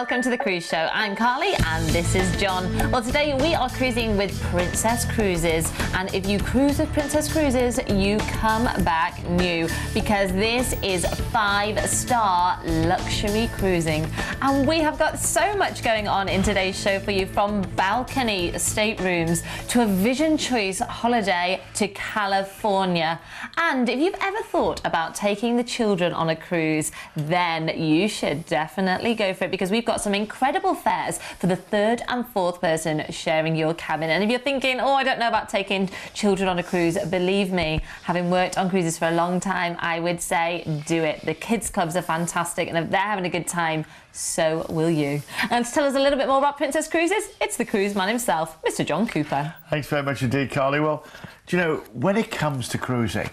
welcome to the Cruise Show. I'm Carly and this is John. Well, today we are cruising with Princess Cruises, and if you cruise with Princess Cruises, you come back new, because this is 5-star luxury cruising. And we have got so much going on in today's show for you, from balcony staterooms to a Vision Choice holiday to California. And if you've ever thought about taking the children on a cruise, then you should definitely go for it, because we've got some incredible fares for the third and fourth person sharing your cabin. And if you're thinking, oh, I don't know about taking children on a cruise, believe me, having worked on cruises for a long time, I would say do it. The kids clubs are fantastic, and if they're having a good time, so will you. And to tell us a little bit more about Princess Cruises, it's the cruise man himself, Mr. John Cooper. Thanks very much indeed, Carly. Well, do you know, when it comes to cruising,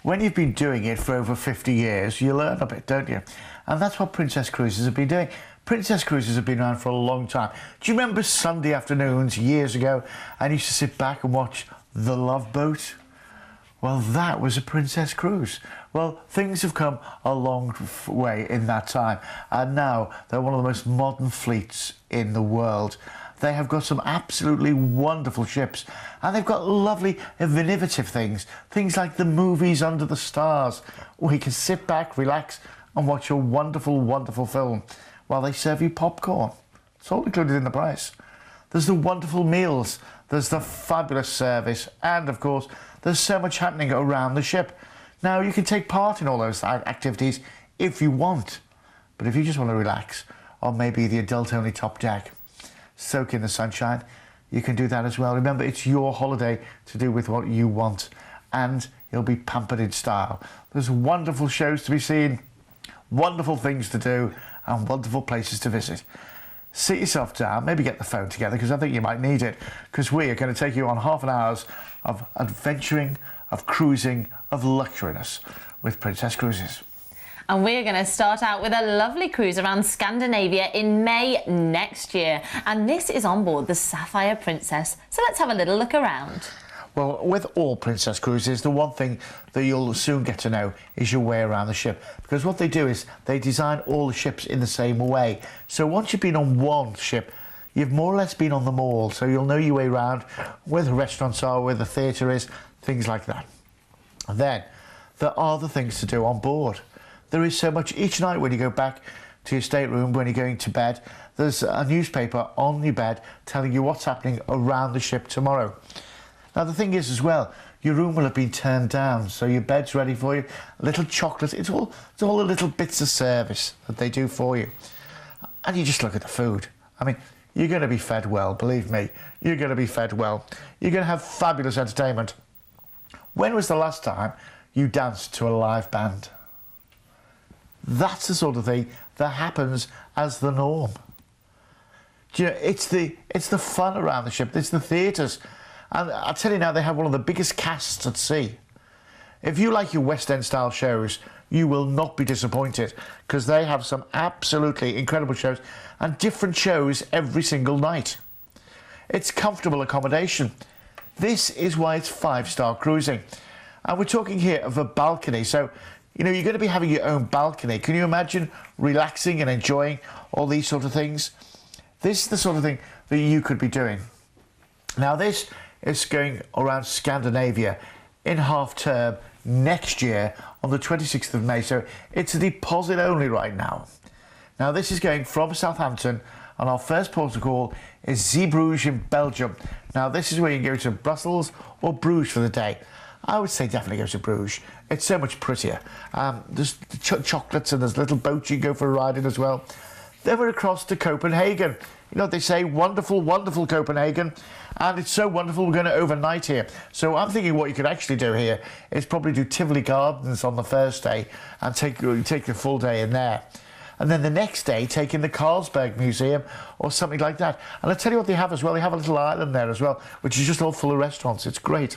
when you've been doing it for over 50 years, you learn a bit, don't you? And that's what Princess Cruises have been doing. Princess Cruises have been around for a long time. Do you remember Sunday afternoons years ago, and you used to sit back and watch The Love Boat? Well, that was a Princess Cruise. Well, things have come a long way in that time, and now they're one of the most modern fleets in the world. They have got some absolutely wonderful ships, and they've got lovely, innovative things like the movies Under the Stars, where you can sit back, relax, and watch a wonderful, wonderful film while they serve you popcorn. It's all included in the price. There's the wonderful meals, there's the fabulous service, and of course, there's so much happening around the ship. Now, you can take part in all those activities if you want, but if you just want to relax, or maybe the adult-only top deck, soak in the sunshine, you can do that as well. Remember, it's your holiday to do with what you want, and you'll be pampered in style. There's wonderful shows to be seen, wonderful things to do, and wonderful places to visit. Sit yourself down, maybe get the phone together, because I think you might need it, because we are going to take you on half an hour's of adventuring, of cruising, of luxuriness with Princess Cruises. And we're going to start out with a lovely cruise around Scandinavia in May next year. And this is on board the Sapphire Princess. So let's have a little look around. Well, with all Princess Cruises, the one thing that you'll soon get to know is your way around the ship. Because what they do is they design all the ships in the same way. So once you've been on one ship, you've more or less been on them all. So you'll know your way around, where the restaurants are, where the theatre is, things like that. And then there are the things to do on board. There is so much. Each night when you go back to your stateroom, when you're going to bed, there's a newspaper on your bed telling you what's happening around the ship tomorrow. Now, the thing is as well, your room will have been turned down, so your bed's ready for you. A little chocolate, it's all the little bits of service that they do for you. And you just look at the food. I mean, you're going to be fed well, believe me. You're going to be fed well. You're going to have fabulous entertainment. When was the last time you danced to a live band? That's the sort of thing that happens as the norm. Do you know, it's the fun around the ship. It's the theatres. And I'll tell you now, they have one of the biggest casts at sea. If you like your West End style shows, you will not be disappointed, because they have some absolutely incredible shows and different shows every single night. It's comfortable accommodation. This is why it's 5-star cruising. And we're talking here of a balcony. So, you know, you're going to be having your own balcony. Can you imagine relaxing and enjoying all these sort of things? This is the sort of thing that you could be doing. Now, this is going around Scandinavia in half term next year on the 26th of May. So it's a deposit only right now. Now, this is going from Southampton, and our first port of call is Zeebrugge in Belgium. Now, this is where you can go to Brussels or Bruges for the day. I would say definitely go to Bruges. It's so much prettier. There's chocolates, and there's little boats you can go for a ride in as well. Then we're across to Copenhagen. You know, they say wonderful, wonderful Copenhagen, and it's so wonderful we're going to overnight here. So I'm thinking what you could actually do here is probably do Tivoli Gardens on the first day and take the full day in there. And then the next day, take in the Carlsberg Museum or something like that. And I'll tell you what they have as well. They have a little island there as well, which is just all full of restaurants. It's great.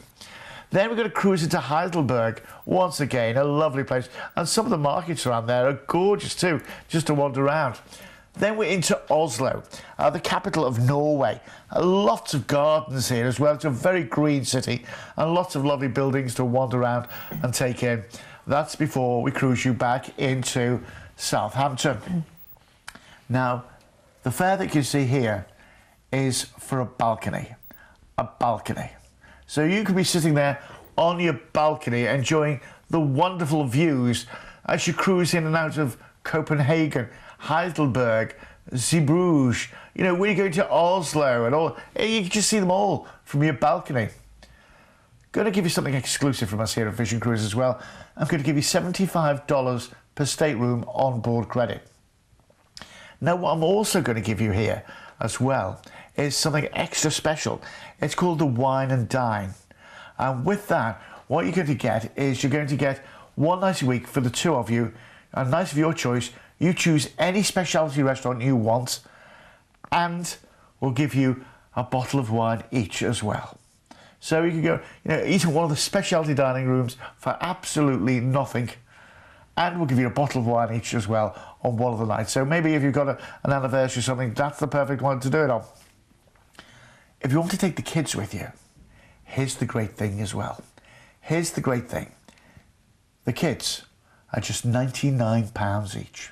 Then we're going to cruise into Heidelberg, once again, a lovely place. And some of the markets around there are gorgeous too, just to wander around. Then we're into Oslo, the capital of Norway. Lots of gardens here as well. It's a very green city and lots of lovely buildings to wander around and take in. That's before we cruise you back into Southampton. Now, The fare that you see here is for a balcony. A balcony. So you could be sitting there on your balcony enjoying the wonderful views as you cruise in and out of Copenhagen, Heidelberg, Zeebrugge, you know, when you're going to Oslo and all, you can just see them all from your balcony. Going to give you something exclusive from us here at Vision Cruise as well. I'm going to give you $75 per stateroom on board credit. Now, what I'm also going to give you here as well is something extra special. It's called the Wine and Dine. And with that, what you're going to get is you're going to get one night a week for the two of you, a night of your choice. You choose any specialty restaurant you want, and we'll give you a bottle of wine each as well. So you can go, you know, eat in one of the specialty dining rooms for absolutely nothing, and we'll give you a bottle of wine each as well on one of the nights. So maybe if you've got an anniversary or something, that's the perfect one to do it on. If you want to take the kids with you, here's the great thing as well. Here's the great thing. The kids are just £99 each.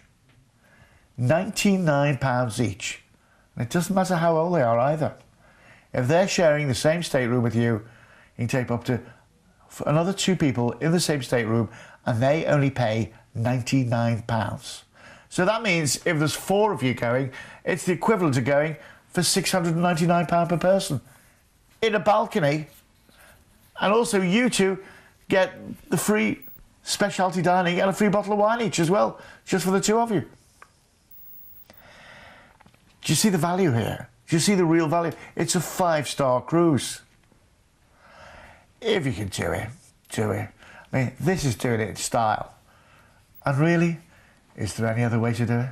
£99 each. And it doesn't matter how old they are either. If they're sharing the same stateroom with you, you can take up to another two people in the same stateroom, and they only pay £99. So that means if there's four of you going, it's the equivalent of going for £699 per person in a balcony. And also you two get the free specialty dining and a free bottle of wine each as well, just for the two of you. Do you see the value here? Do you see the real value? It's a 5-star cruise. If you can do it, do it. I mean, this is doing it in style. And really, is there any other way to do it?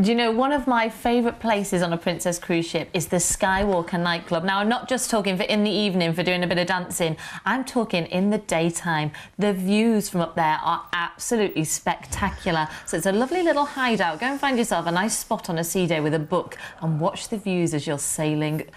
Do you know, one of my favourite places on a Princess cruise ship is the Skywalker nightclub. Now, I'm not just talking for in the evening for doing a bit of dancing. I'm talking in the daytime. The views from up there are absolutely spectacular. So it's a lovely little hideout. Go and find yourself a nice spot on a sea day with a book and watch the views as you're sailing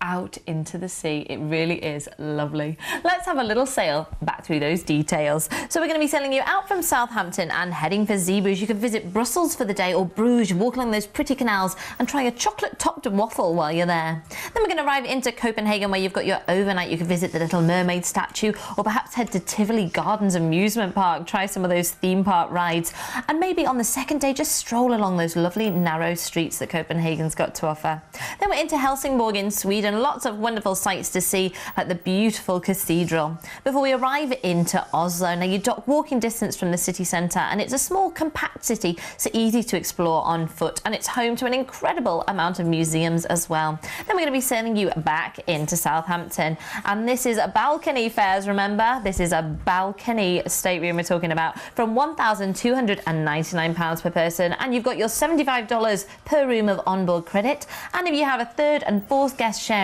out into the sea. It really is lovely. Let's have a little sail back through those details. So we're going to be sailing you out from Southampton and heading for Zeebrugge. You can visit Brussels for the day, or Bruges, walk along those pretty canals and try a chocolate-topped waffle while you're there. Then we're going to arrive into Copenhagen, where you've got your overnight. You can visit the Little Mermaid statue, or perhaps head to Tivoli Gardens amusement park, try some of those theme park rides, and maybe on the second day just stroll along those lovely narrow streets that Copenhagen's got to offer. Then we're into Helsingborg in Sweden. Lots of wonderful sights to see, like the beautiful cathedral, before we arrive into Oslo. Now, you dock walking distance from the city centre, and it's a small compact city, so easy to explore on foot, and it's home to an incredible amount of museums as well. Then we're going to be sending you back into Southampton, and this is a balcony fares. Remember, this is a balcony stateroom we're talking about, from £1,299 per person, and you've got your $75 per room of onboard credit. And if you have a third and fourth guest sharing,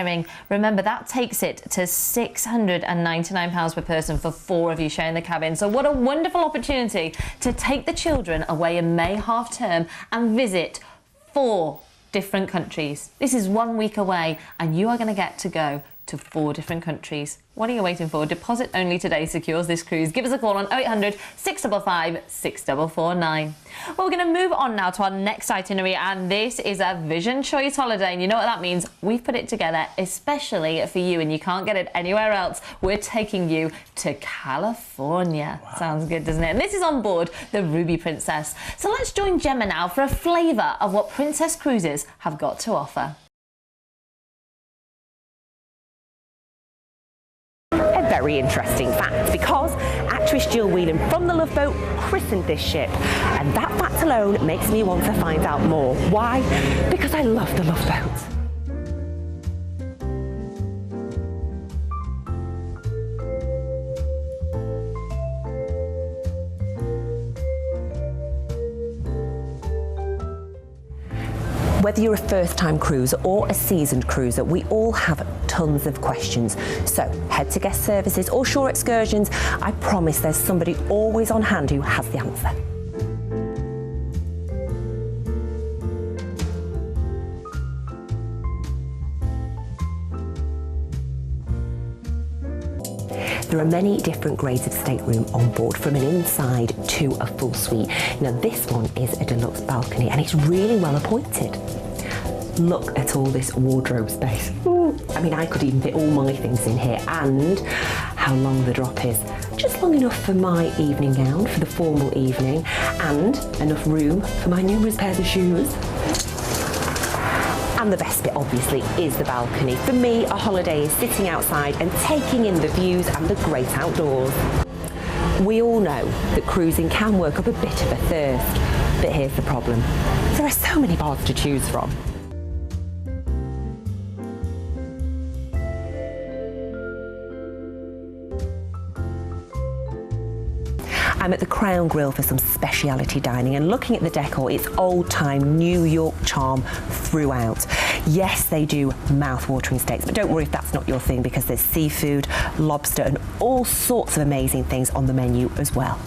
remember that takes it to £699 per person for four of you sharing the cabin. So what a wonderful opportunity to take the children away in May half term and visit 4 different countries. This is 1 week away, and you are going to get to go to 4 different countries. What are you waiting for? Deposit only today secures this cruise. Give us a call on 0800 655 6449. Well, we're going to move on now to our next itinerary, and this is a Vision Choice holiday. And you know what that means? We've put it together especially for you, and you can't get it anywhere else. We're taking you to California. Wow. Sounds good, doesn't it? And this is on board the Ruby Princess. So let's join Gemma now for a flavour of what Princess Cruises have got to offer. Very interesting fact, because actress Jill Whelan from The Love Boat christened this ship, and that fact alone makes me want to find out more. Why? Because I love The Love Boat. Whether you're a first-time cruiser or a seasoned cruiser, we all have tons of questions. So head to guest services or shore excursions. I promise there's somebody always on hand who has the answer. There are many different grades of stateroom on board, from an inside to a full suite. Now this one is a deluxe balcony and it's really well appointed. Look at all this wardrobe space. Ooh, I mean, I could even fit all my things in here, and how long the drop is. Just long enough for my evening gown for the formal evening, and enough room for my numerous pairs of shoes. And the best bit, obviously, is the balcony. For me, a holiday is sitting outside and taking in the views and the great outdoors. We all know that cruising can work up a bit of a thirst, but here's the problem. There are so many bars to choose from. I'm at the Crown Grill for some speciality dining, and looking at the decor, it's old-time New York charm throughout. Yes, they do mouth-watering steaks, but don't worry if that's not your thing, because there's seafood, lobster and all sorts of amazing things on the menu as well.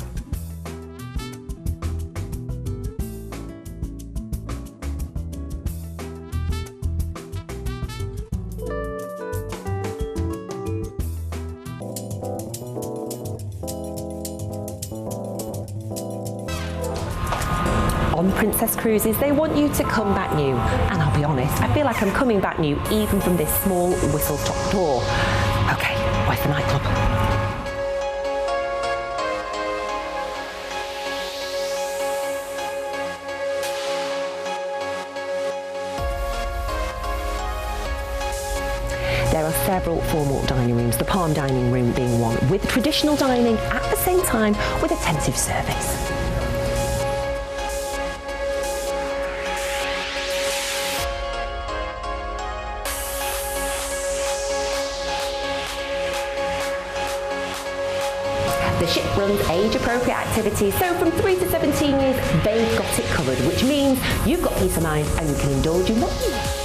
On Princess Cruises, they want you to come back new. And I'll be honest, I feel like I'm coming back new even from this small whistle-stop door. Okay, where's the nightclub? There are several formal dining rooms, the Palm Dining Room being one, with traditional dining at the same time with attentive service. The ship runs age-appropriate activities, so from 3 to 17 years, they've got it covered, which means you've got peace of mind and you can indulge in what you want.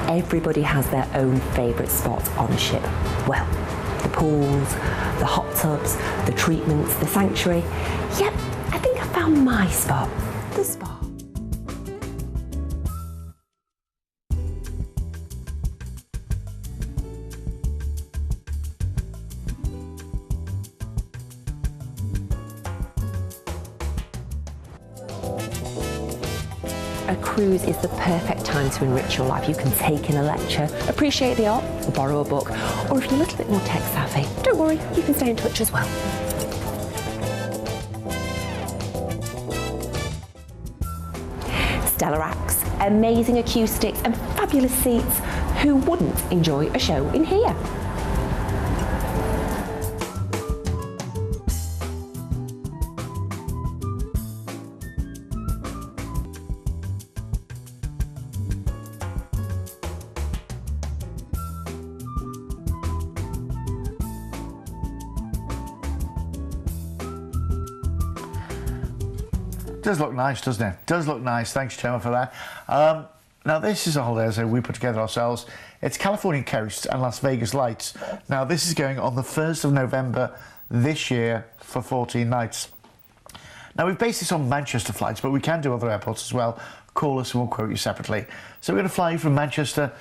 Everybody has their own favourite spot on a ship. Well, the pools, the hot tubs, the treatments, the sanctuary. Yep, I think I found my spot, the spa. A cruise is the perfect time to enrich your life. You can take in a lecture, appreciate the art, or borrow a book, or if you're a little bit more tech savvy, don't worry, you can stay in touch as well. Stellar acts, amazing acoustics and fabulous seats. Who wouldn't enjoy a show in here? Does look nice, doesn't it? Does look nice. Thanks, Gemma, for that. Now, this is a holiday, as we put together ourselves. It's California Coast and Las Vegas Lights. Now, this is going on the 1st of November this year for 14 nights. Now, we've based this on Manchester flights, but we can do other airports as well. Call us and we'll quote you separately. So we're going to fly you from Manchester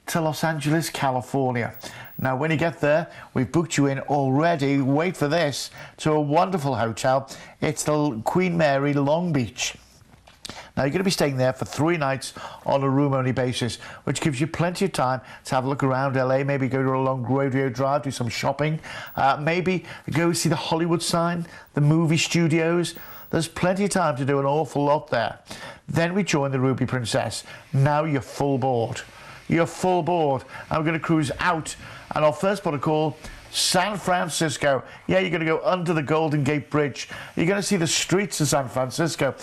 to Los Angeles, California. Now, when you get there, we've booked you in already, wait for this, to a wonderful hotel. It's the Queen Mary Long Beach. Now, you're going to be staying there for 3 nights on a room-only basis, which gives you plenty of time to have a look around LA, maybe go to a long rodeo drive, do some shopping, maybe go see the Hollywood sign, the movie studios. There's plenty of time to do an awful lot there. Then we join the Ruby Princess. Now you're full board. You're full board, and we're going to cruise out. And our first port of call, San Francisco. Yeah, you're going to go under the Golden Gate Bridge. You're going to see the streets of San Francisco.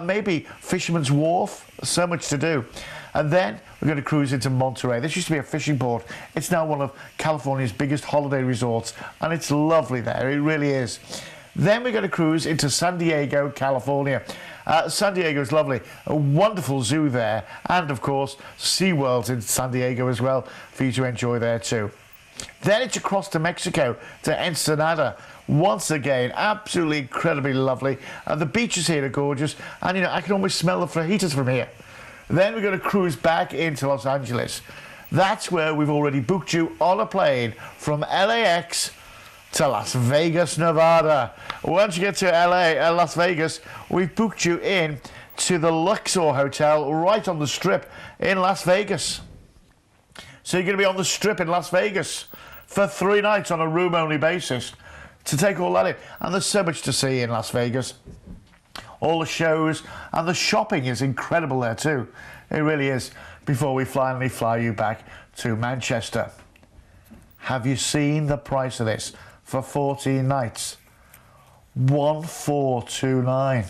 Maybe Fisherman's Wharf. So much to do. And then we're going to cruise into Monterey. This used to be a fishing port. It's now one of California's biggest holiday resorts, and it's lovely there. It really is. Then we're going to cruise into San Diego, California. San Diego is lovely. A wonderful zoo there. And, of course, SeaWorld's in San Diego as well for you to enjoy there too. Then it's across to Mexico, to Ensenada. Once again, absolutely incredibly lovely. The beaches here are gorgeous. And, you know, I can almost smell the fajitas from here. Then we're going to cruise back into Los Angeles. That's where we've already booked you on a plane from LAX to Las Vegas, Nevada. Once you get to Las Vegas, we've booked you in to the Luxor Hotel right on the Strip in Las Vegas. So you're going to be on the Strip in Las Vegas for 3 nights on a room-only basis to take all that in. And there's so much to see in Las Vegas. All the shows and the shopping is incredible there too. It really is. Before we finally fly you back to Manchester. Have you seen the price of this? For 14 nights, 1429.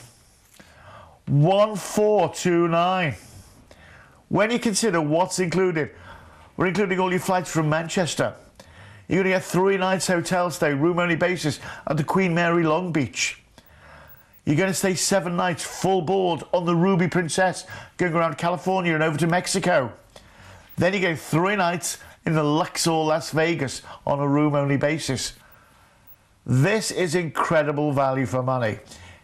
1429. When you consider what's included, we're including all your flights from Manchester. You're going to get 3 nights hotel stay, room only basis at the Queen Mary Long Beach. You're going to stay 7 nights full board on the Ruby Princess, going around California and over to Mexico. Then you get 3 nights in the Luxor Las Vegas on a room only basis. This is incredible value for money.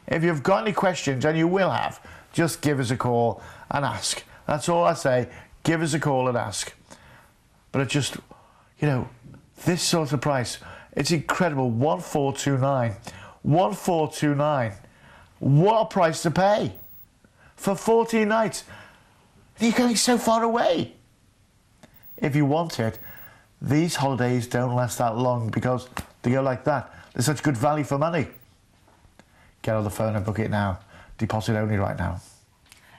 If you've got any questions, and you will have, just give us a call and ask. That's all I say. Give us a call and ask. But it's just, you know, this sort of price, it's incredible. 1429. 1429. What a price to pay for 14 nights. You're going so far away. If you want it, these holidays don't last that long because they go like that. There's such good value for money. Get on the phone and book it now. Deposit only right now.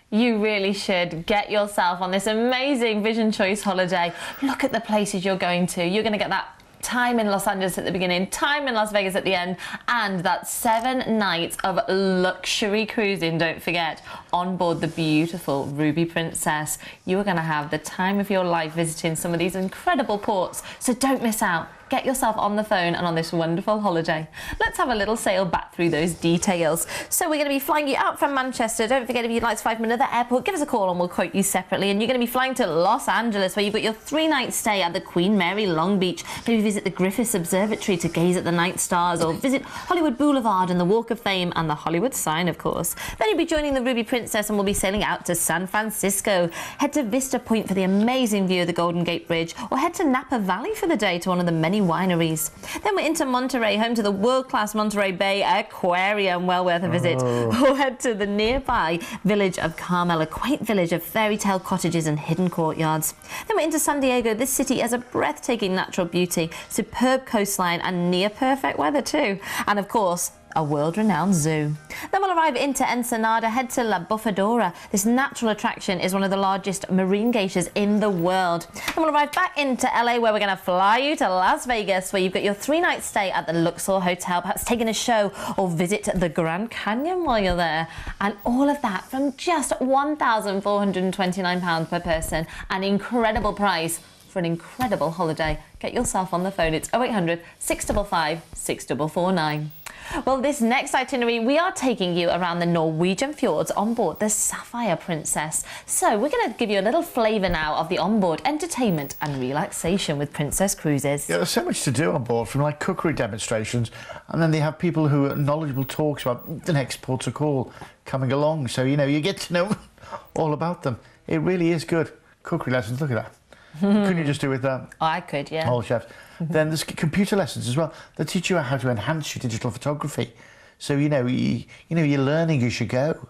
You really should get yourself on this amazing Vision Choice holiday. Look at the places you're going to. You're going to get that time in Los Angeles at the beginning, time in Las Vegas at the end, and that 7 nights of luxury cruising, don't forget, on board the beautiful Ruby Princess. You are going to have the time of your life visiting some of these incredible ports, so don't miss out. Get yourself on the phone and on this wonderful holiday. Let's have a little sail back through those details. So we're going to be flying you out from Manchester. Don't forget, if you'd like to fly from another airport, give us a call and we'll quote you separately. And you're going to be flying to Los Angeles, where you've got your 3-night stay at the Queen Mary Long Beach. Maybe visit the Griffith Observatory to gaze at the night stars, or visit Hollywood Boulevard and the Walk of Fame and the Hollywood sign, of course. Then you'll be joining the Ruby Princess and we'll be sailing out to San Francisco. Head to Vista Point for the amazing view of the Golden Gate Bridge, or head to Napa Valley for the day to one of the many wineries. Then we're into Monterey, home to the world-class Monterey Bay Aquarium, well worth a visit. Or head to the nearby village of Carmel, a quaint village of fairy tale cottages and hidden courtyards. Then we're into San Diego. This city has a breathtaking natural beauty, superb coastline and near perfect weather too. And of course, a world-renowned zoo. Then we'll arrive into Ensenada, head to La Bufadora. This natural attraction is one of the largest marine geishas in the world. Then we'll arrive back into LA, where we're going to fly you to Las Vegas, where you've got your 3-night stay at the Luxor Hotel, perhaps taking a show or visit the Grand Canyon while you're there. And all of that from just £1,429 per person. An incredible price for an incredible holiday. Get yourself on the phone. It's 0800 655 6449. Well, this next itinerary, we are taking you around the Norwegian fjords on board the Sapphire Princess. So we're going to give you a little flavour now of the onboard entertainment and relaxation with Princess Cruises. Yeah, there's so much to do on board, from like cookery demonstrations, and then they have people who are knowledgeable talks about the next port of call coming along. So, you know, you get to know all about them. It really is good. Cookery lessons, look at that. Couldn't you just do with that? Oh, I could, yeah. All chefs. Then there's computer lessons as well. They teach you how to enhance your digital photography. So, you know, you're learning as you go.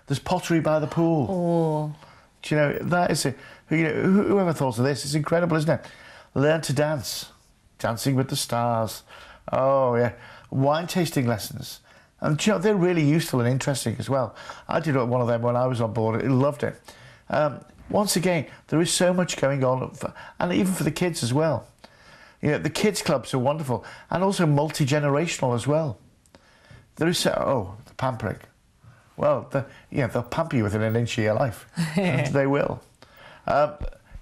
There's pottery by the pool. Oh. Do you know, that is it. You know, whoever thought of this? It's incredible, isn't it? Learn to dance. Dancing with the Stars. Oh, yeah. Wine tasting lessons. And, you know, they're really useful and interesting as well. I did one of them when I was on board. I loved it. Once again, there is so much going on, and even for the kids as well. You know, the kids' clubs are wonderful, and also multi-generational as well. There is the pampering. Well, they'll pamper you within an inch of your life. They will. Do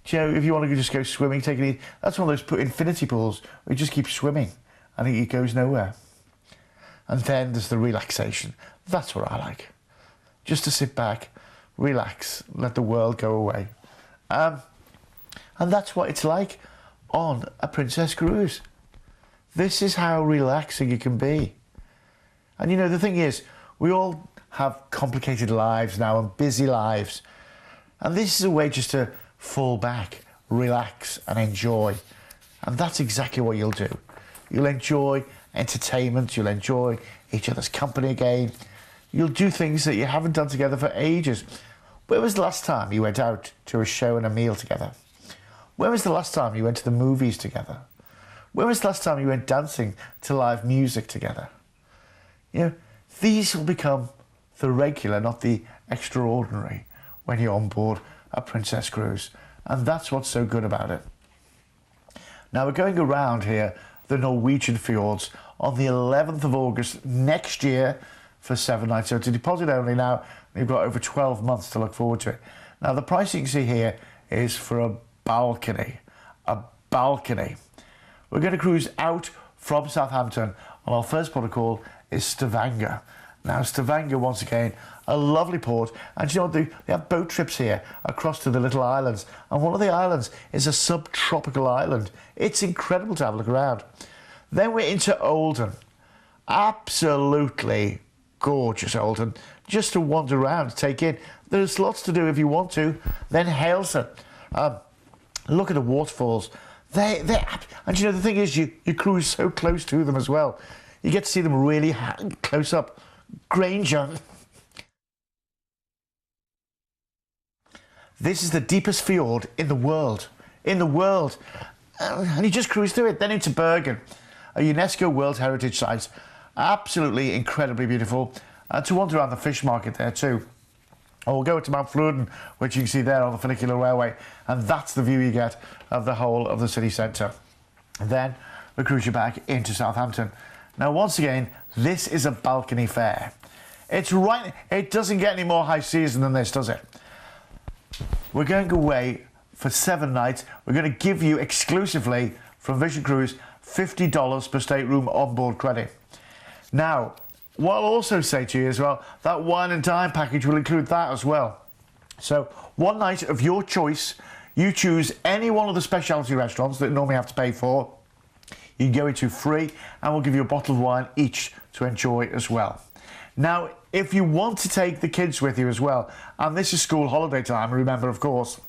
you know, if you want to just go swimming, take it easy, that's one of those infinity pools where you just keep swimming and it goes nowhere. And then there's the relaxation. That's what I like. Just to sit back, relax, let the world go away. And that's what it's like on a Princess Cruise. This is how relaxing it can be. And you know, the thing is, we all have complicated lives now and busy lives. And this is a way just to fall back, relax and enjoy. And that's exactly what you'll do. You'll enjoy entertainment, you'll enjoy each other's company again. You'll do things that you haven't done together for ages. When was the last time you went out to a show and a meal together? When was the last time you went to the movies together? When was the last time you went dancing to live music together? You know, these will become the regular, not the extraordinary, when you're on board a Princess Cruise. And that's what's so good about it. Now, we're going around here the Norwegian fjords on the 11th of August next year for 7 nights. So it's a deposit only now. You've got over 12 months to look forward to it. Now, the price you can see here is for a balcony. A balcony. We're going to cruise out from Southampton, and our first port of call is Stavanger. Now, Stavanger, once again, a lovely port. And you know what? They have boat trips here across to the little islands. And one of the islands is a subtropical island. It's incredible to have a look around. Then we're into Olden. Absolutely gorgeous Olden. Just to wander around, take in. There's lots to do if you want to. Then Haleston. Look at the waterfalls. And you know, the thing is, you cruise so close to them as well. You get to see them really close up. Granger. This is the deepest fjord in the world. In the world. And you just cruise through it. Then into Bergen, a UNESCO World Heritage Site. Absolutely incredibly beautiful. To wander around the fish market there too. Or we'll go to Mount Fluden, which you can see there on the funicular railway. And that's the view you get of the whole of the city centre. And then we cruise you back into Southampton. Now, once again, this is a balcony fare. It's right. It doesn't get any more high season than this, does it? We're going away for 7 nights. We're going to give you exclusively from Vision Cruise $50 per stateroom onboard credit. Now, what I'll also say to you as well, that wine and dine package will include that as well. So 1 night of your choice. You choose any one of the specialty restaurants that you normally have to pay for. You can go into free, and we'll give you a bottle of wine each to enjoy as well. Now, if you want to take the kids with you as well, and this is school holiday time, remember, of course,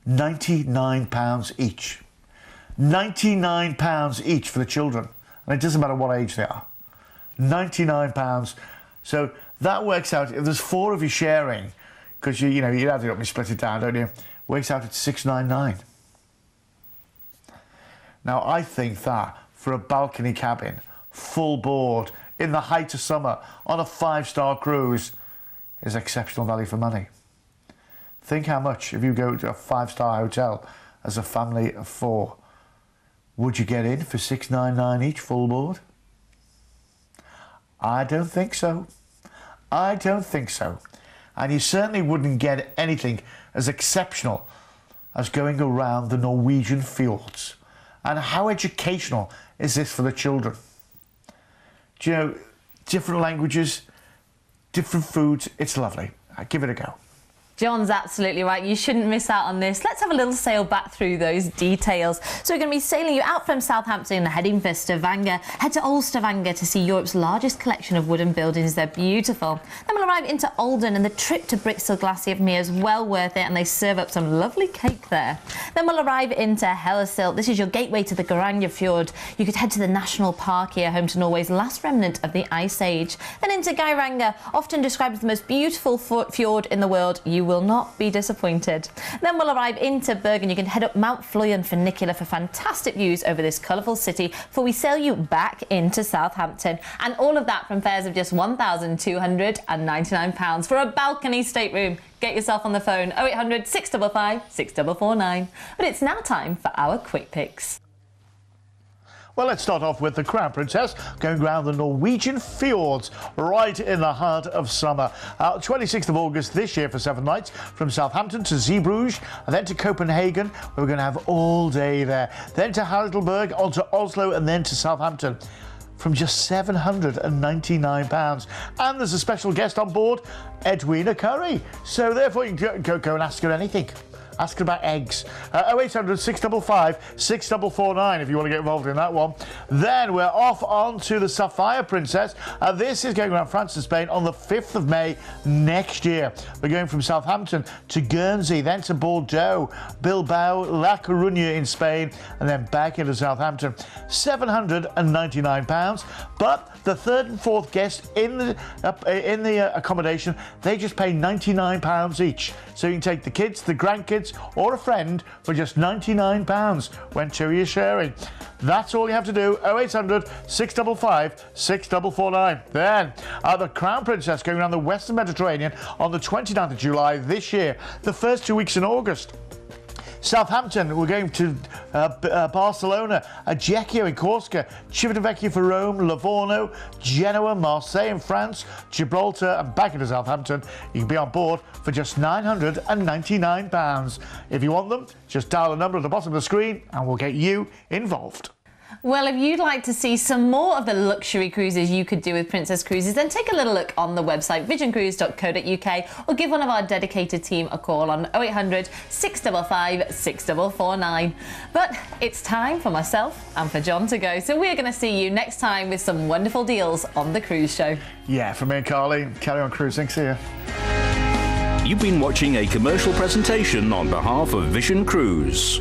£99 each. £99 each for the children. And it doesn't matter what age they are. £99. So that works out, if there's 4 of you sharing, because you add it up and you split it down, don't you? Works out at $699. Now, I think that for a balcony cabin, full board, in the height of summer, on a 5-star cruise, is exceptional value for money. Think how much, if you go to a 5-star hotel as a family of 4, would you get in for $699 each, full board? I don't think so. I don't think so. And you certainly wouldn't get anything as exceptional as going around the Norwegian fjords. And how educational is this for the children? Do you know, different languages, different foods, it's lovely. Give it a go. John's absolutely right. You shouldn't miss out on this. Let's have a little sail back through those details. So we're going to be sailing you out from Southampton and heading for Stavanger. Head to Old Stavanger to see Europe's largest collection of wooden buildings. They're beautiful. Then we'll arrive into Olden, and the trip to Brixton Glacier from here is well worth it, and they serve up some lovely cake there. Then we'll arrive into Hellesylt. This is your gateway to the Geiranger Fjord. You could head to the National Park here, home to Norway's last remnant of the Ice Age. Then into Geiranger, often described as the most beautiful fjord in the world. You will not be disappointed. Then we'll arrive into Bergen. You can head up Mount Fløyen funicular for fantastic views over this colourful city before we sail you back into Southampton. And all of that from fares of just £1,299 for a balcony stateroom. Get yourself on the phone, 0800 655 6449. But it's now time for our quick picks. Well, let's start off with the Crown Princess going around the Norwegian fjords right in the heart of summer. 26th of August this year for 7 nights from Southampton to Zeebrugge and then to Copenhagen. We're going to have all day there. Then to Heidelberg, on to Oslo and then to Southampton from just £799. And there's a special guest on board, Edwina Curry. So therefore you can go and ask her anything. Ask about eggs. 0800 655 6449 if you want to get involved in that one. Then we're off on to the Sapphire Princess. This is going around France and Spain on the 5th of May next year. We're going from Southampton to Guernsey, then to Bordeaux, Bilbao, La Coruña in Spain, and then back into Southampton. £799. But the third and fourth guest in the accommodation, they just pay £99 each. So you can take the kids, the grandkids, or a friend for just £99 when two are sharing. That's all you have to do. 0800 655 6449. Then the Crown Princess going around the Western Mediterranean on the 29th of July this year, the first 2 weeks in August. Southampton, we're going to Barcelona, Ajaccio in Corsica, Civitavecchia for Rome, Livorno, Genoa, Marseille in France, Gibraltar and back into Southampton. You can be on board for just £999. If you want them, just dial the number at the bottom of the screen and we'll get you involved. Well, if you'd like to see some more of the luxury cruises you could do with Princess Cruises, then take a little look on the website visioncruise.co.uk or give one of our dedicated team a call on 0800 655 6449. But it's time for myself and for John to go, so we're going to see you next time with some wonderful deals on the cruise show. Yeah, from me and Carly, carry on cruising. See ya. You've been watching a commercial presentation on behalf of Vision Cruise.